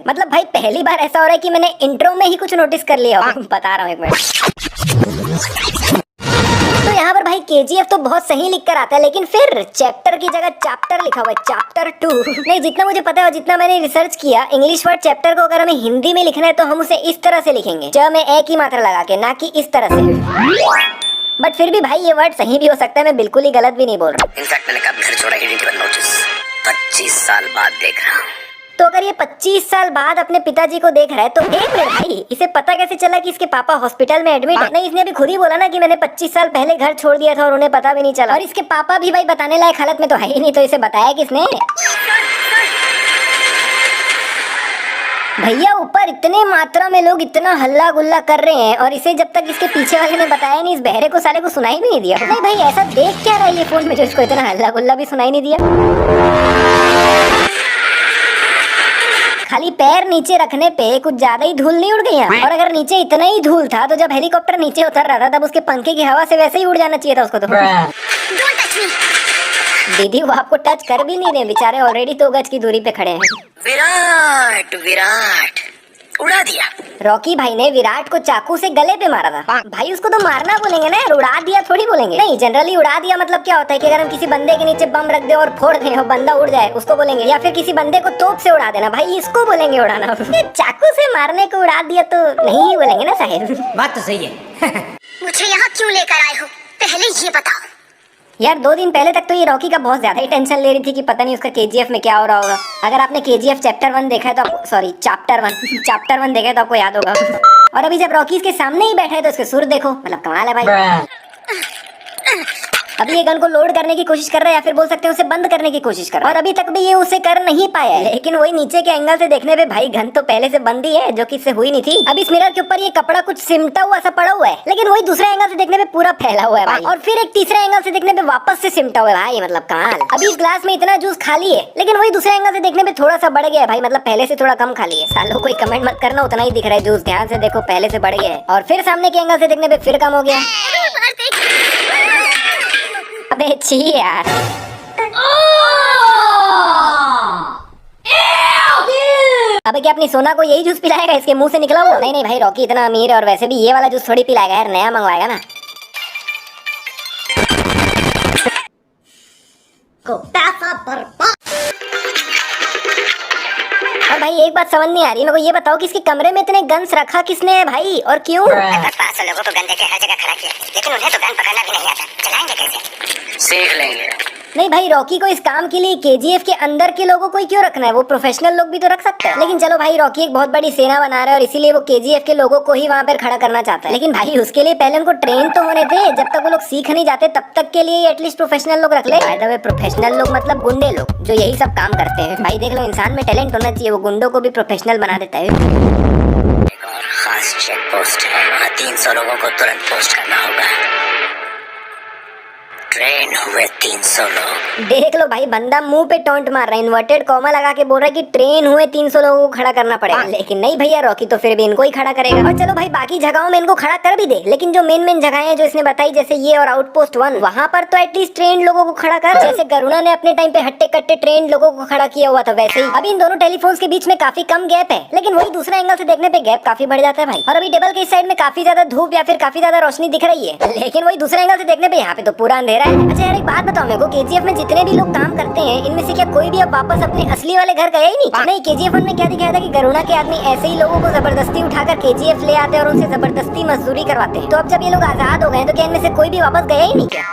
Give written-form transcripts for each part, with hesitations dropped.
Minute, मतलब भाई पहली बार ऐसा हो रहा है कि मैंने इंट्रो में ही कुछ नोटिस कर लिया हो। बता रहा हूँ, एक मिनट। तो यहाँ पर भाई केजीएफ तो बहुत सही लिख कर आता है, लेकिन फिर चैप्टर की जगह चैप्टर लिखा हुआ है, चैप्टर 2। नहीं, जितना मुझे पता है और जितना मैंने रिसर्च किया, इंग्लिश वर्ड चैप्टर को अगर हमें हिंदी में लिखना है तो हम उसे इस तरह से लिखेंगे, च में ए की मात्रा लगा के, ना कि इस तरह से। बट फिर भी भाई ये वर्ड सही भी हो सकता है, मैं बिल्कुल ही गलत भी नहीं बोल रहा। इनफैक्ट मैंने कब घर छोड़ा ही नोटिस 25 साल बाद देख रहा हूँ। तो अगर ये 25 साल बाद अपने पिताजी को देख रहा है तो एक मिनट भाई, इसे पता कैसे चला कि इसके पापा हॉस्पिटल में एडमिट है? नहीं, इसने अभी खुद ही बोला ना कि मैंने 25 साल पहले घर छोड़ दिया था और उन्हें पता भी नहीं चला। और इसके पापा भी भाई बताने लायक हालत में तो है ही नहीं, तो इसे बताया किसने? भैया ऊपर इतने मात्रा में लोग इतना हल्ला गुल्ला कर रहे हैं और इसे जब तक इसके पीछे वाले ने बताया नहीं, इस बहरे को साले को सुनाई भी नहीं दिया। नहीं भाई, ऐसा देख क्या रहा है ये फोन में जो इसको इतना हल्ला गुल्ला भी सुनाई नहीं दिया? खाली पैर नीचे रखने पे कुछ ज्यादा ही धूल नहीं उड़ गई है? और अगर नीचे इतना ही धूल था तो जब हेलीकॉप्टर नीचे उतर रहा था तब उसके पंखे की हवा से वैसे ही उड़ जाना चाहिए था उसको तो। दीदी वो आपको टच कर भी नहीं रहे, बेचारे ऑलरेडी 2 गज की दूरी पे खड़े हैं। विराट विराट उड़ा दिया। रॉकी भाई ने विराट को चाकू से गले पे मारा था। भाई उसको तो मारना बोलेंगे ना यार, उड़ा दिया थोड़ी बोलेंगे। नहीं, जनरली उड़ा दिया मतलब क्या होता है कि अगर हम किसी बंदे के नीचे बम रख दे और फोड़ दें और बंदा उड़ जाए, उसको बोलेंगे। या फिर किसी बंदे को तोप से उड़ा देना, भाई इसको बोलेंगे उड़ाना। चाकू से मारने को उड़ा दिया तो नहीं बोलेंगे ना साहेब। बात तो सही है। मुझे यहाँ क्यों लेकर आए हो, पहले ये बताओ। यार 2 दिन पहले तक तो ये रॉकी का बहुत ज्यादा ही टेंशन ले रही थी कि पता नहीं उसका केजीएफ में क्या हो रहा होगा। अगर आपने केजीएफ चैप्टर 1 देखा है तो सॉरी चैप्टर 1 देखा है तो आपको याद होगा। और अभी जब रॉकी इसके सामने ही बैठा है तो उसके सुर देखो, मतलब कमाल है भाई। अभी ये गन को लोड करने की कोशिश कर रहा है, या फिर बोल सकते हैं उसे बंद करने की कोशिश कर रहा है, और अभी तक भी ये उसे कर नहीं पाया है। लेकिन वही नीचे के एंगल से देखने पे भाई गन तो पहले से बंद ही है, जो कि इससे हुई नहीं थी। अब इस मिरर के ऊपर ये कपड़ा कुछ सिमटा हुआ सा पड़ा हुआ है, लेकिन वही दूसरे एंगल से देखने पे पूरा फैला हुआ है भाई। और फिर एक तीसरे एंगल से देखने पे वापस से सिमटा हुआ है भाई, मतलब कमाल। अभी इस ग्लास में इतना जूस खाली है, लेकिन वही दूसरे एंगल से देखने पे थोड़ा सा बढ़ गया है भाई, मतलब पहले से थोड़ा कम खाली है। सालों कोई कमेंट मत करना, उतना ही दिख रहा है जूस, ध्यान से देखो पहले से बढ़ गया है। और फिर सामने के एंगल से देखने पे फिर कम हो गया। अबे छी यार। अबे क्या अपनी सोना को यही जूस पिलाएगा, इसके मुंह से निकला हुआ? नहीं नहीं भाई, रॉकी इतना अमीर है और वैसे भी ये वाला जूस थोड़ी पिलाएगा यार, नया मंगवाएगा ना। और भाई एक बात समझ नहीं आ रही मेरे को, ये बताओ कि इसके कमरे में इतने गन्स रखा किसने है भाई, और क्यों? 500 लोगों को गन देके हर जगह खड़ा किया, लेकिन उन्हें तो गन पकड़ना भी नहीं आता, चलाएंगे कैसे? सीख लेंगे। नहीं भाई, रॉकी को इस काम के लिए केजीएफ के अंदर के लोगों को ही क्यों रखना है? वो प्रोफेशनल लोग भी तो रख सकते हैं। लेकिन चलो भाई, रॉकी एक बहुत बड़ी सेना बना रहा है और इसीलिए वो केजीएफ के लोगों को ही वहाँ पर खड़ा करना चाहता है। लेकिन भाई उसके लिए पहले उनको ट्रेन तो होने दे, जब तक वो लोग सीख नहीं जाते तब तक के लिए एटलीस्ट प्रोफेशनल लोग रख ले। बाय द वे प्रोफेशनल लोग मतलब गुंडे लोग जो यही सब काम करते हैं। भाई देख लो, इंसान में टैलेंट होना चाहिए, वो गुंडों को भी प्रोफेशनल बना देता है। एक और खास चेक पोस्ट है, वहाँ 300 लोगों को तुरंत पोस्ट करना होगा। ट्रेन हुए 300 लोग। देख लो भाई, बंदा मुंह पे टॉन्ट मार रहा है, इन्वर्टेड कॉमा लगा के बोल रहा है कि ट्रेन हुए 300 लोगों को खड़ा करना पड़ेगा। लेकिन नहीं भैया, रॉकी तो फिर भी इनको ही खड़ा करेगा। और चलो भाई, बाकी जगहों में इनको खड़ा कर भी दे, लेकिन जो मेन जगह है जो इसने बताई, जैसे ये और आउटपोस्ट 1, वहाँ पर तो एटलीस्ट ट्रेन लोगों को खड़ा कर। जैसे गरुड़ा ने अपने टाइम पे हट्टे कट्टे ट्रेन लोगों को खड़ा किया हुआ था, वैसे ही अभी इन दोनों टेलीफोन्स के बीच में काफी कम गैप है, लेकिन वही दूसरा एंगल से देखने पे गैप काफी बढ़ जाता है भाई। और अभी टेबल के इस साइड में काफी ज्यादा धूप या फिर काफी ज्यादा रोशनी दिख रही है, लेकिन वही दूसरे एंगल से देखने पे यहाँ पे तो पूरा अंधेरा है। अच्छा यार, एक बात बताओ मेरे को, केजीएफ में जितने भी लोग काम करते हैं इनमें से क्या कोई भी अब वापस अपने असली वाले घर गया ही नहीं? नहीं, केजीएफ 1 में क्या दिखाया था कि गरुड़ा के आदमी ऐसे ही लोगों को जबरदस्ती उठाकर केजीएफ ले आते और उनसे जबरदस्ती मजदूरी करवाते हैं। तो अब जब ये लोग आजाद हो गए तो क्या इनमें से कोई भी वापस गया ही नहीं क्या?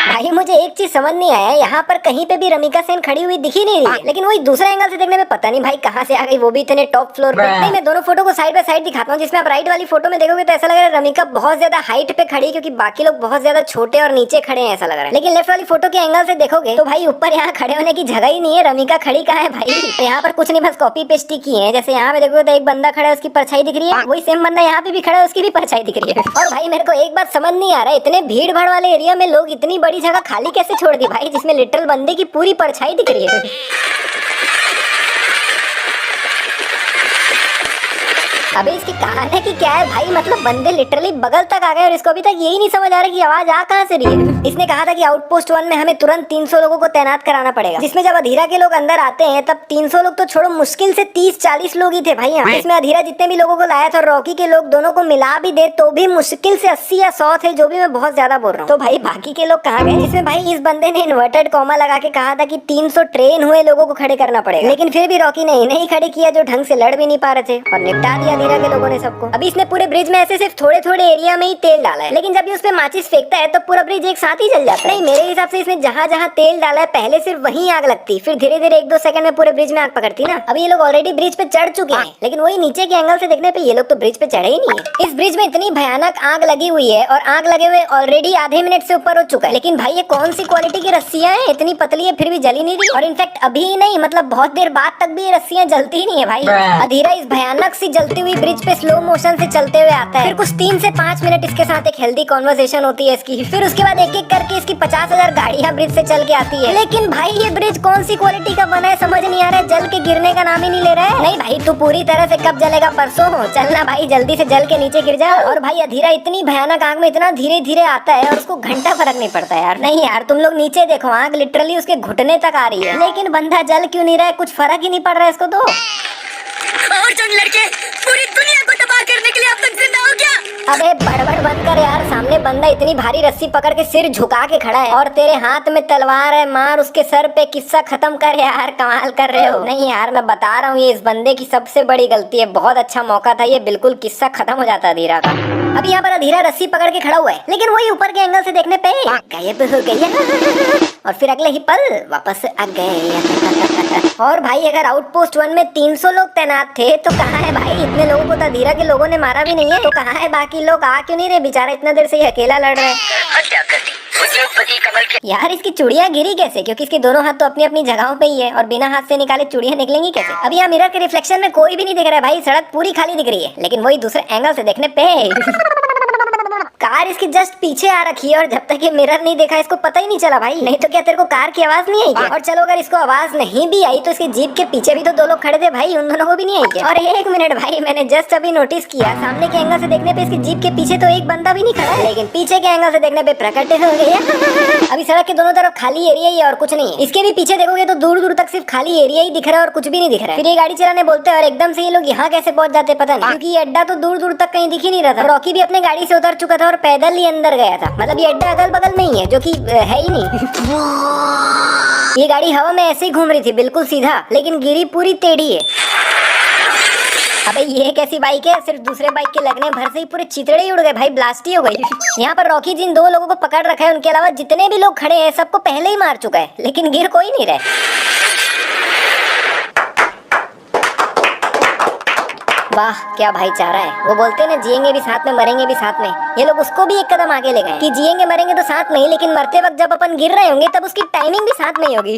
भाई मुझे एक चीज समझ नहीं आया, यहाँ पर कहीं पे भी रमिका सेन खड़ी हुई दिखी नहीं रही है, लेकिन वही दूसरे एंगल से देखने में पता नहीं भाई कहाँ से आ गई, वो भी इतने टॉप फ्लोर पे। नहीं, मैं दोनों फोटो को साइड बाय साइड दिखाता हूँ, जिसमें आप राइट वाली फोटो में देखोगे तो ऐसा लग रहा है रमिका बहुत ज्यादा हाइट पे खड़ी, क्योंकि बाकी लोग बहुत ज्यादा छोटे और नीचे खड़े हैं ऐसा लग रहा है। लेकिन लेफ्ट वाली फोटो के एंगल से देखोगे तो भाई ऊपर यहाँ खड़े होने की जगह ही नहीं है, रमिका खड़ी कहाँ है भाई? यहाँ पर कुछ नहीं, बस कॉपी पेस्ट की है। जैसे यहाँ पे देखोगे तो एक बंदा खड़ा है, उसकी परछाई दिख रही है, वही सेम बंदा यहाँ पे भी खड़ा है, उसकी भी परछाई दिख रही है। और भाई मेरे को एक बात समझ नहीं आ रहा है, इतने भीड़ भाड़ वाले एरिया में लोग इतनी बड़ी जगह खाली कैसे छोड़ दी भाई, जिसमें लिटरल बंदे की पूरी परछाई दिख रही है। अबे इसकी कहानी की क्या है भाई, मतलब बंदे लिटरली बगल तक आ गए और इसको अभी तक यही नहीं समझ आ रहा कि आवाज आ कहां से रही है। इसने कहा था कि आउटपोस्ट 1 में हमें तुरंत 300 लोगों को तैनात कराना पड़ेगा, जिसमें जब अधीरा के लोग अंदर आते हैं तब 300 लोग तो छोड़ो, मुश्किल से 30-40 लोग ही थे भाई यहाँ। इसमें अधीरा जितने भी लोगों को लाया था, रॉकी के लोग दोनों को मिला भी दे तो भी मुश्किल से 80 या 100 थे, जो भी मैं बहुत ज्यादा बोल रहा हूँ। तो भाई बाकी के लोग कहाँ गए? इसमें भाई इस बंदे ने इन्वर्टेड कॉमा लगा के कहा था कि 300 ट्रेन हुए लोगों को खड़े करना पड़ेगा, लेकिन फिर भी रॉकी ने नहीं खड़े किया जो ढंग से लड़ भी नहीं पा रहे थे और निपटा दिया अधीरा के लोगों ने सबको। अभी इसने पूरे ब्रिज में ऐसे सिर्फ थोड़े थोड़े एरिया में ही तेल डाला है, लेकिन जब ये उसपे माचिस फेंकता है तो पूरा ब्रिज एक साथ ही जल जाता है। नहीं, मेरे हिसाब से इसने जहाँ जहाँ तेल डाला है पहले सिर्फ वहीं आग लगती, फिर धीरे धीरे 1-2 सेकंड में पूरे ब्रिज में आग पकड़ती ना। अभी ये लोग ऑलरेडी ब्रिज पे चढ़ चुके हैं, लेकिन वही नीचे के एंगल से देखने पे ये लोग तो ब्रिज पे चढ़े ही नहीं है। इस ब्रिज में इतनी भयानक आग लगी हुई है और आग लगे हुए ऑलरेडी आधे मिनट से ऊपर हो चुका है, लेकिन भाई ये कौन सी क्वालिटी की रस्सियां हैं, इतनी पतली है फिर भी जली नहीं रही। और इनफैक्ट अभी नहीं, मतलब बहुत देर बाद तक भी ये रस्सियां जलती ही नहीं है भाई। अधीरा इस भयानक सी जलती हुई ब्रिज पे स्लो मोशन से चलते हुए आता है, फिर कुछ 3 से 5 मिनट इसके साथ एक हेल्दी कॉन्वर्सेशन होती है इसकी, फिर उसके बाद एक एक करके इसकी 50,000 गाड़ियां ब्रिज से चल के आती है। लेकिन भाई ये ब्रिज कौन सी क्वालिटी का बना है समझ नहीं आ रहा है, जल के गिरने का नाम ही नहीं ले रहा है। नहीं भाई तू पूरी तरह से कब जलेगा, परसों हो, चलना भाई जल्दी से जल के नीचे गिर जा। और भाई अधीरा इतनी भयानक आग में इतना धीरे धीरे आता है और उसको घंटा फर्क नहीं पड़ता यार। नहीं यार तुम लोग नीचे देखो, आग लिटरली उसके घुटने तक आ रही है, लेकिन बंदा जल क्यों नहीं रहा है, कुछ फर्क ही नहीं पड़ रहा है इसको तो। और जो लड़के पूरी दुनिया को तबाह करने के लिए अब तक जिंदा हो गया। अबे बड़बड़ बंद कर यार, सामने बंदा इतनी भारी रस्सी पकड़ के सिर झुका के खड़ा है और तेरे हाथ में तलवार है, मार उसके सर पे, किस्सा खत्म कर यार, कमाल कर रहे हो। नहीं यार मैं बता रहा हूँ ये इस बंदे की सबसे बड़ी गलती है, बहुत अच्छा मौका था ये, बिल्कुल किस्सा खत्म हो जाता अधीरा का। अभी यहाँ पर अधीरा रस्सी पकड़ के खड़ा हुआ है, लेकिन वही ऊपर के एंगल से देखने पे गायब हो गई और फिर अगले ही पल वापस आ गए। और भाई अगर आउटपोस्ट 1 में 300 लोग तैनात थे तो कहाँ है भाई, इतने लोगों को तो अधीरा के लोगों ने मारा भी नहीं है, तो कहाँ है बाकी लोग, आ क्यों नहीं रहे बेचारा, इतना देर से ये अकेला लड़ रहा है। हत्या कर दी उद्योगपति कमल के। यार इसकी चूड़ियां गिरी कैसे, क्योंकि इसके दोनों हाथ तो अपनी अपनी जगहों पे ही है और बिना हाथ से निकाले चूड़ियां निकलेंगी कैसे। अभी यहाँ मिरर के रिफ्लेक्शन में कोई भी नहीं दिख रहा है भाई, सड़क पूरी खाली दिख रही है, लेकिन वही दूसरे एंगल से देखने पे कार इसकी जस्ट पीछे आ रखी है और जब तक ये मिरर नहीं देखा इसको पता ही नहीं चला भाई। नहीं तो क्या तेरे को कार की आवाज नहीं आई क्या? और चलो अगर इसको आवाज नहीं भी आई तो इसके जीप के पीछे भी तो 2 लोग खड़े थे भाई, उन दोनों को भी नहीं आई क्या? और 1 मिनट भाई, मैंने जस्ट अभी नोटिस किया सामने के एंगल से देखने पे इसकी जीप के पीछे तो एक बंदा भी नहीं खड़ा है, लेकिन पीछे के एंगल से देखने पे प्रकट हो गया। अभी सड़क के दोनों तरफ खाली एरिया ही है और कुछ नहीं है। इसके भी पीछे देखोगे तो दूर दूर तक सिर्फ खाली एरिया ही दिख रहा है और कुछ भी नहीं दिख रहा है। फिर ये गाड़ी चलाने बोलते हैं और एकदम से ये लोग यहाँ कैसे पहुंच जाते पता नहीं, क्योंकि ये अड्डा तो दूर दूर तक कहीं दिख ही नहीं रहा था। रॉकी भी अपने गाड़ी से उतर चुका था और पैदल ही अंदर गया था, मतलब ये अड्डा अगल बगल में ही है, जो कि है ही नहीं। ये गाड़ी हवा में ऐसे ही घूम रही थी बिल्कुल सीधा, लेकिन गिरी पूरी टेढ़ी है। अबे ये कैसी बाइक है, सिर्फ दूसरे बाइक के लगने भर से ही पूरे चितड़े ही उड़ गए भाई, ब्लास्ट ही हो गई। यहाँ पर रॉकी जिन 2 लोगों को पकड़ रखा है उनके अलावा जितने भी लोग खड़े हैं सबको पहले ही मार चुका है, लेकिन गिर कोई नहीं रहा। वाह क्या भाईचारा है, वो बोलते हैं ना जिएंगे भी साथ में मरेंगे भी साथ में, ये लोग उसको भी एक कदम आगे ले गए कि जिएंगे मरेंगे तो साथ में ही, लेकिन मरते वक्त जब अपन गिर रहे होंगे तब उसकी टाइमिंग भी साथ में ही होगी।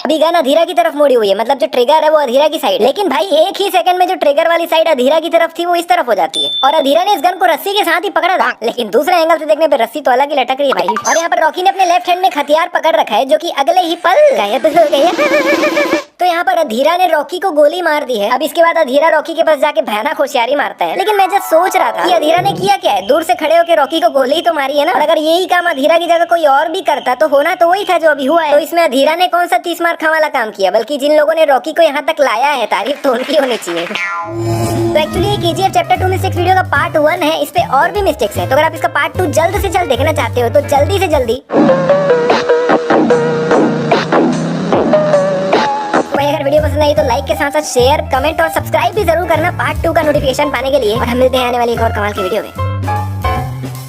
अभी गन अधीरा की तरफ मुड़ी हुई है, मतलब जो ट्रिगर है वो अधीरा की साइड, लेकिन भाई एक ही सेकंड में जो ट्रिगर वाली साइड अधीरा की तरफ थी वो इस तरफ हो जाती है और अधीरा ने इस गन को रस्सी के साथ ही पकड़ा था, लेकिन दूसरे एंगल से देखने पे रस्सी तो अलग ही लटक रही है भाई। और यहाँ पर रॉकी ने अपने लेफ्ट हैंड में हथियार पकड़ रखा है जो कि अगले ही पल गायब हो गया। तो यहाँ पर अधीरा ने रॉकी को गोली मार दी है। अब इसके बाद अधीरा रॉकी के पास जाके भयानक होशियारी मारता है, लेकिन मैं जब सोच रहा था कि अधीरा ने किया क्या है, दूर से खड़े होकर रॉकी को गोली तो मारी है ना, और अगर यही काम अधीरा की जगह कोई और भी करता तो होना तो वही था जो अभी हुआ है। तो इसमें अधीरा ने कौन सा 30 मार खा वाला काम किया, बल्कि जिन लोगों ने रॉकी को यहाँ तक लाया है तारीफ तो उनकी होनी चाहिए। तो actually KGF chapter 2 mistakes video का पार्ट 1 है, इस पे और भी मिस्टेक्स है, तो अगर आप इसका पार्ट 2 जल्द से जल्द देखना चाहते हो तो जल्दी से जल्दी अगर वीडियो पसंद आई तो लाइक के साथ साथ शेयर, कमेंट और सब्सक्राइब भी जरूर करना पार्ट 2 का नोटिफिकेशन पाने के लिए। और हम मिलते हैं आने वाली एक और कमाल की वीडियो में।